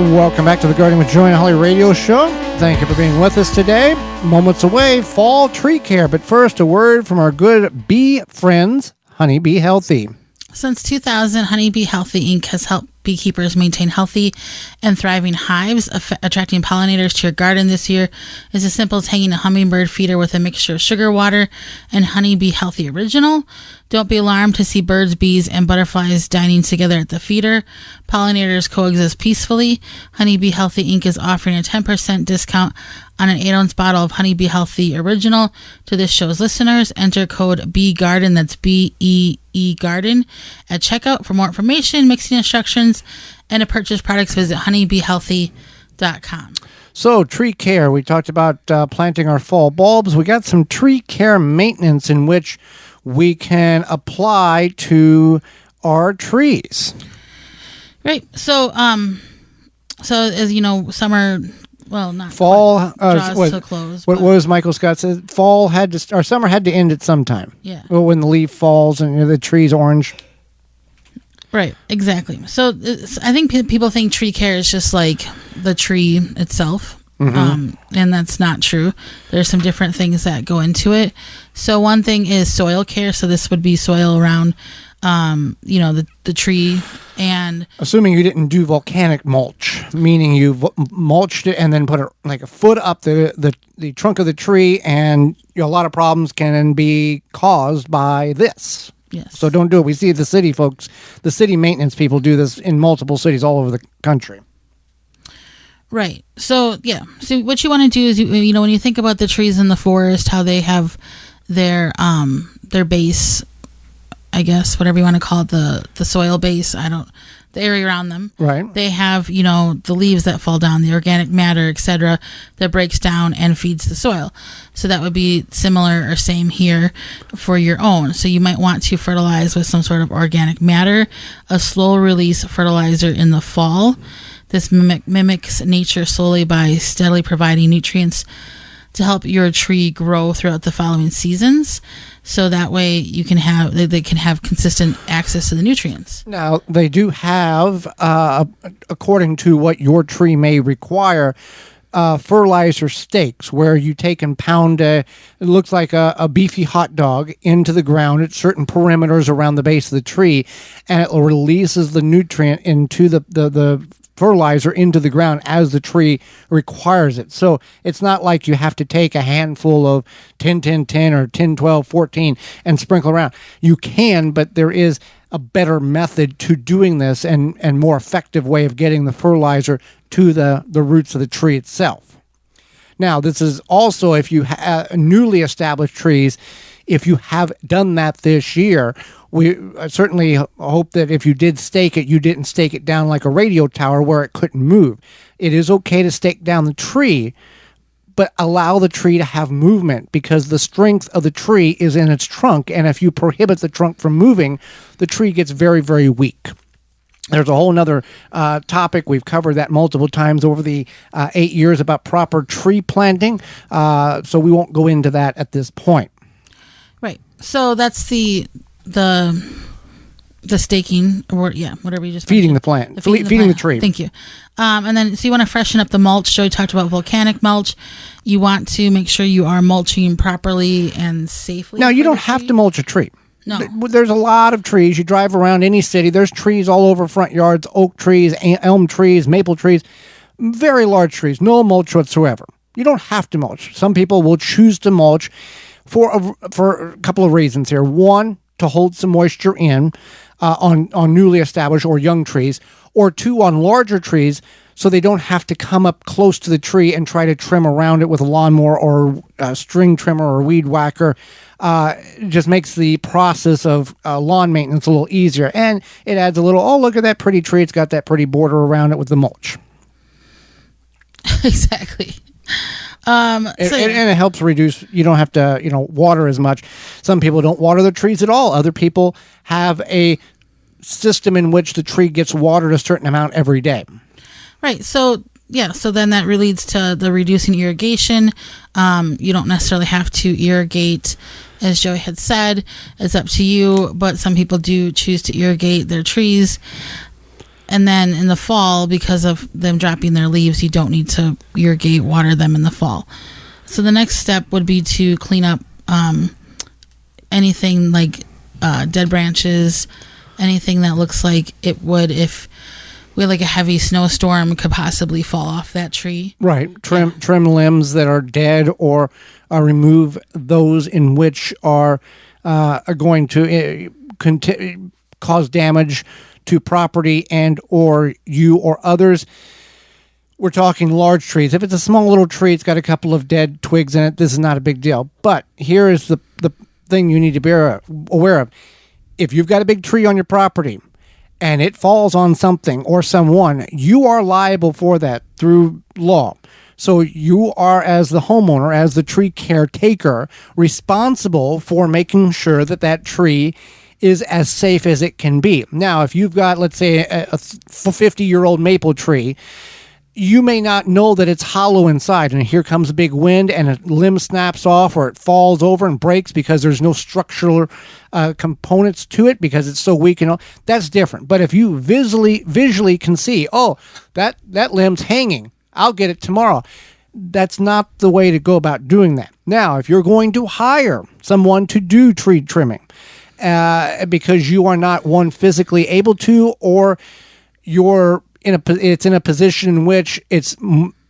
Welcome back to the Gardening with Joy and Holly radio show. Thank you for being with us today. Moments away, fall tree care. But first, a word from our good bee friends, Honey Bee Healthy. Since 2000, Honey Bee Healthy Inc. has helped beekeepers maintain healthy and thriving hives. Attracting pollinators to your garden this year is as simple as hanging a hummingbird feeder with a mixture of sugar water and Honey Bee Healthy Original. Don't be alarmed to see birds, bees, and butterflies dining together at the feeder. Pollinators coexist peacefully. Honey Bee Healthy Inc. is offering a 10% discount on an 8-ounce bottle of Honey Bee Healthy Original to this show's listeners. Enter code BEEGARDEN, that's BEE Garden, at checkout. For more information, mixing instructions, and to purchase products, visit honeybeehealthy.com. So, tree care. We talked about planting our fall bulbs. We got some tree care maintenance in which we can apply to our trees. Right. So as you know, summer, well, not fall draws to a close. What was Michael Scott said? Fall had to, or summer had to end at some time. Yeah. Well, when the leaf falls and the tree's orange. Right. Exactly. So I think people think tree care is just like the tree itself. Mm-hmm. And that's not true. There's some different things that go into it. So one thing is soil care. So this would be soil around, the tree, and assuming you didn't do volcanic mulch, meaning you mulched it and then put a foot up the trunk of the tree, and a lot of problems can be caused by this. Yes. So don't do it. We see the city folks, the city maintenance people do this in multiple cities all over the country. Right. So, yeah. So what you want to do is, when you think about the trees in the forest, how they have their base, I guess, whatever you want to call it, the soil base, the area around them. Right. They have, the leaves that fall down, the organic matter, etc., that breaks down and feeds the soil. So that would be similar or same here for your own. So you might want to fertilize with some sort of organic matter, a slow release fertilizer in the fall. This mimics nature slowly by steadily providing nutrients to help your tree grow throughout the following seasons. So that way they can have consistent access to the nutrients. Now, they do have, according to what your tree may require, fertilizer stakes where you take and pound it looks like a beefy hot dog into the ground at certain perimeters around the base of the tree, and it releases the nutrient into the fertilizer into the ground as the tree requires it. So it's not like you have to take a handful of 10, 10, 10 or 10, 12, 14 and sprinkle around. You can, but there is a better method to doing this and more effective way of getting the fertilizer to the roots of the tree itself. Now, this is also if you have newly established trees. If you have done that this year, we certainly hope that if you did stake it, you didn't stake it down like a radio tower where it couldn't move. It is okay to stake down the tree, but allow the tree to have movement, because the strength of the tree is in its trunk, and if you prohibit the trunk from moving, the tree gets very, very weak. There's a whole other topic. We've covered that multiple times over the 8 years about proper tree planting, so we won't go into that at this point. Right. So that's the staking, or whatever you just feeding the plant, feeding the tree. Thank you. And then, so you want to freshen up the mulch. Joey talked about volcanic mulch. You want to make sure you are mulching properly and safely. Now, you don't have to mulch a tree. No. There's a lot of trees. You drive around any city, there's trees all over front yards, oak trees, elm trees, maple trees, very large trees, no mulch whatsoever. You don't have to mulch. Some people will choose to mulch for a couple of reasons here. One, to hold some moisture in on newly established or young trees, or two, on larger trees, so they don't have to come up close to the tree and try to trim around it with a lawnmower or a string trimmer or weed whacker. It just makes the process of lawn maintenance a little easier, and it adds a little, oh, look at that pretty tree, it's got that pretty border around it with the mulch. Exactly. And it helps reduce, you don't have to, water as much. Some people don't water their trees at all. Other people have a system in which the tree gets watered a certain amount every day. Right. So then that leads to the reducing irrigation. You don't necessarily have to irrigate, as Joey had said. It's up to you, but some people do choose to irrigate their trees. And then in the fall, because of them dropping their leaves, you don't need to irrigate, water them in the fall. So the next step would be to clean up anything like dead branches, anything that looks like it would if we had like a heavy snowstorm could possibly fall off that tree. Right. Trim limbs that are dead, or remove those in which are going to cause damage to property and or you or others. We're talking large trees. If it's a small little tree, it's got a couple of dead twigs in it, this is not a big deal. But here is the thing you need to be aware of. If you've got a big tree on your property and it falls on something or someone, you are liable for that through law. So you are, as the homeowner, as the tree caretaker, responsible for making sure that that tree is as safe as it can be. Now, if you've got, let's say, a 50-year-old maple tree, you may not know that it's hollow inside, and here comes a big wind and a limb snaps off, or it falls over and breaks because there's no structural components to it because it's so weak and all. That's different. But if you visually can see, oh, that limb's hanging, I'll get it tomorrow. That's not the way to go about doing that. Now, if you're going to hire someone to do tree trimming because you are not, one, physically able to, or it's in a position in which it's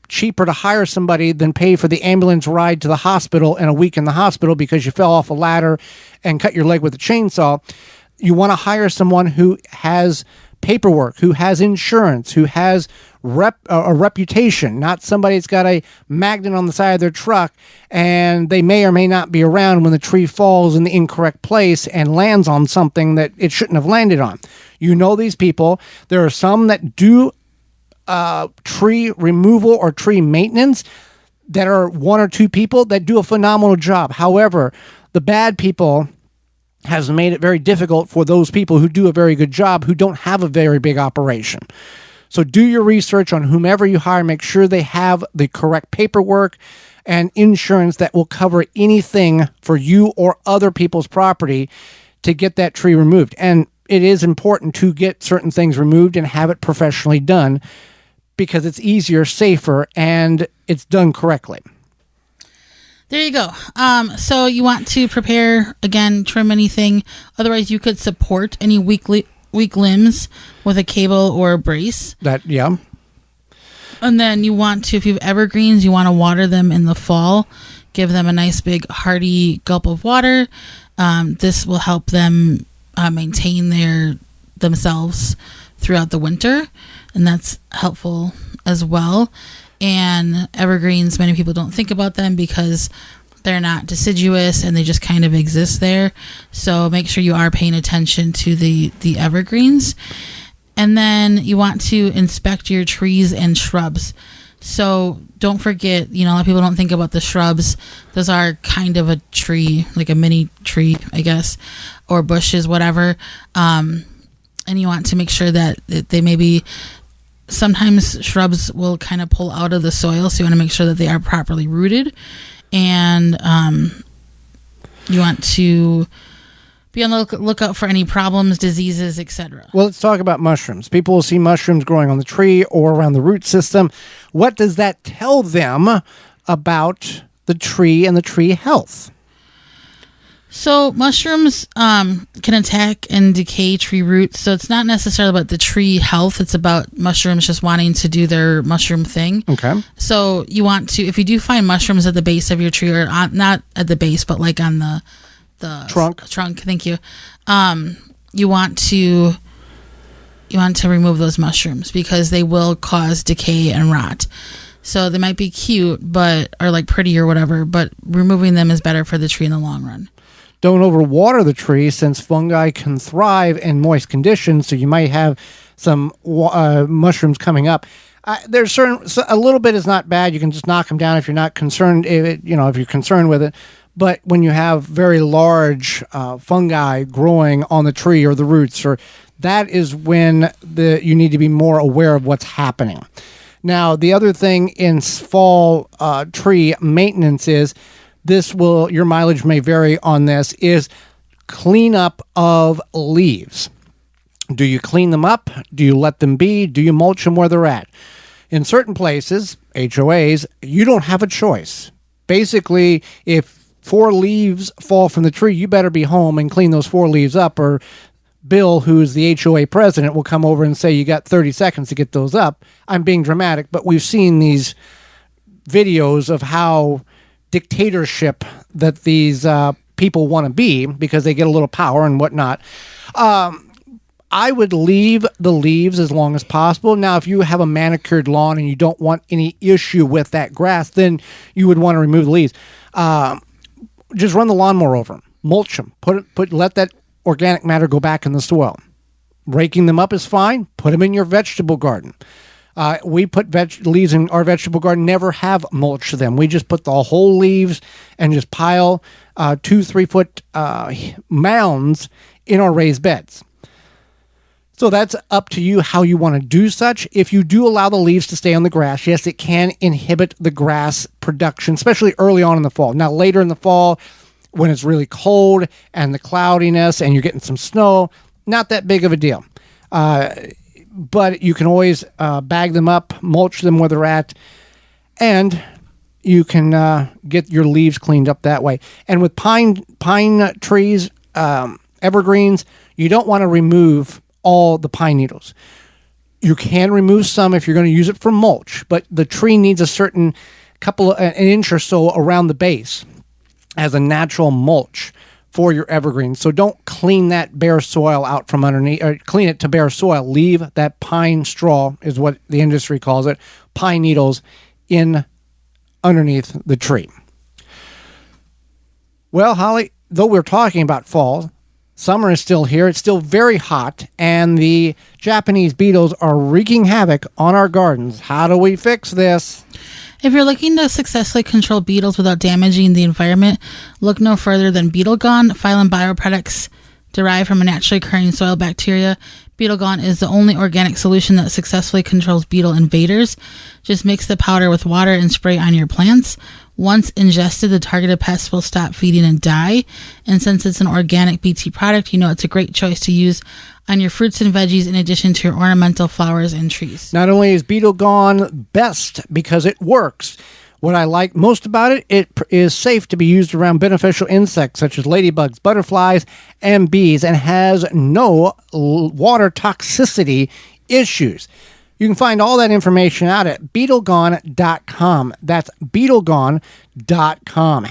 cheaper to hire somebody than pay for the ambulance ride to the hospital and a week in the hospital because you fell off a ladder and cut your leg with a chainsaw, you want to hire someone who has paperwork, who has insurance, who has a reputation, not somebody that's got a magnet on the side of their truck and they may or may not be around when the tree falls in the incorrect place and lands on something that it shouldn't have landed on. You know these people. There are some that do tree removal or tree maintenance that are one or two people that do a phenomenal job. However, the bad people has made it very difficult for those people who do a very good job who don't have a very big operation. So do your research on whomever you hire. Make sure they have the correct paperwork and insurance that will cover anything for you or other people's property to get that tree removed. And it is important to get certain things removed and have it professionally done because it's easier, safer, and it's done correctly. There you go. So you want to prepare, again, trim anything. Otherwise, you could support any weak limbs with a cable or a brace. Yeah. And then you want to, if you have evergreens, you want to water them in the fall. Give them a nice big hearty gulp of water. This will help them maintain themselves throughout the winter. And that's helpful as well. And evergreens, many people don't think about them because they're not deciduous and they just kind of exist there. So make sure you are paying attention to the evergreens. And then you want to inspect your trees and shrubs. So don't forget, a lot of people don't think about the shrubs. Those are kind of a tree, like a mini tree, I guess, or bushes, whatever. And you want to make sure that they maybe... Sometimes shrubs will kind of pull out of the soil, so you want to make sure that they are properly rooted. And you want to be on the lookout for any problems, diseases, etc. Well, let's talk about mushrooms. People will see mushrooms growing on the tree or around the root system. What does that tell them about the tree and the tree health? So mushrooms can attack and decay tree roots. So it's not necessarily about the tree health. It's about mushrooms just wanting to do their mushroom thing. Okay. So you want to, if you do find mushrooms at the base of your tree, or not at the base, but like on the trunk. Thank you. You want to remove those mushrooms because they will cause decay and rot. So they might be cute, or like pretty or whatever, but removing them is better for the tree in the long run. Don't overwater the tree since fungi can thrive in moist conditions. So you might have some mushrooms coming up. There's a little bit is not bad. You can just knock them down if you're not concerned. If you're concerned with it. But when you have very large fungi growing on the tree or the roots, that is when you need to be more aware of what's happening. Now, the other thing in fall tree maintenance is. Your mileage may vary on this, is cleanup of leaves. Do you clean them up? Do you let them be? Do you mulch them where they're at? In certain places, HOAs, you don't have a choice. Basically, if 4 leaves fall from the tree, you better be home and clean those 4 leaves up, or Bill, who's the HOA president, will come over and say you got 30 seconds to get those up. I'm being dramatic, but we've seen these videos of how dictatorship that these people want to be because they get a little power and whatnot. I would leave the leaves as long as possible. Now, if you have a manicured lawn and you don't want any issue with that grass, then you would want to remove the leaves. Just run the lawnmower over them, mulch them, let that organic matter go back in the soil. Raking them up is fine. Put them in your vegetable garden. We put leaves in our vegetable garden, never have mulched them. We just put the whole leaves and just pile 2-3 foot mounds in our raised beds. So that's up to you how you want to do such. If you do allow the leaves to stay on the grass, yes, it can inhibit the grass production, especially early on in the fall. Now, later in the fall, when it's really cold and the cloudiness and you're getting some snow, not that big of a deal. But you can always bag them up, mulch them where they're at, and you can get your leaves cleaned up that way. And with pine trees, evergreens, you don't want to remove all the pine needles. You can remove some if you're going to use it for mulch, but the tree needs a certain an inch or so around the base as a natural mulch for your evergreen. So don't clean that bare soil out from underneath, or clean it to bare soil. Leave that pine straw, is what the industry calls it, pine needles in underneath the tree. Well, Holly, though we're talking about fall, summer is still here. It's still very hot, and the Japanese beetles are wreaking havoc on our gardens. How do we fix this? If you're looking to successfully control beetles without damaging the environment, look no further than Beetle Gone, Phylum bioproducts derived from a naturally occurring soil bacteria. Beetle Gone is the only organic solution that successfully controls beetle invaders. Just mix the powder with water and spray on your plants. Once ingested, the targeted pests will stop feeding and die. And since it's an organic BT product, you know it's a great choice to use on your fruits and veggies in addition to your ornamental flowers and trees. Not only is Beetle Gone best because it works, what I like most about it, it is safe to be used around beneficial insects such as ladybugs, butterflies, and bees, and has no water toxicity issues. You can find all that information out at beetlegone.com. That's beetlegone.com.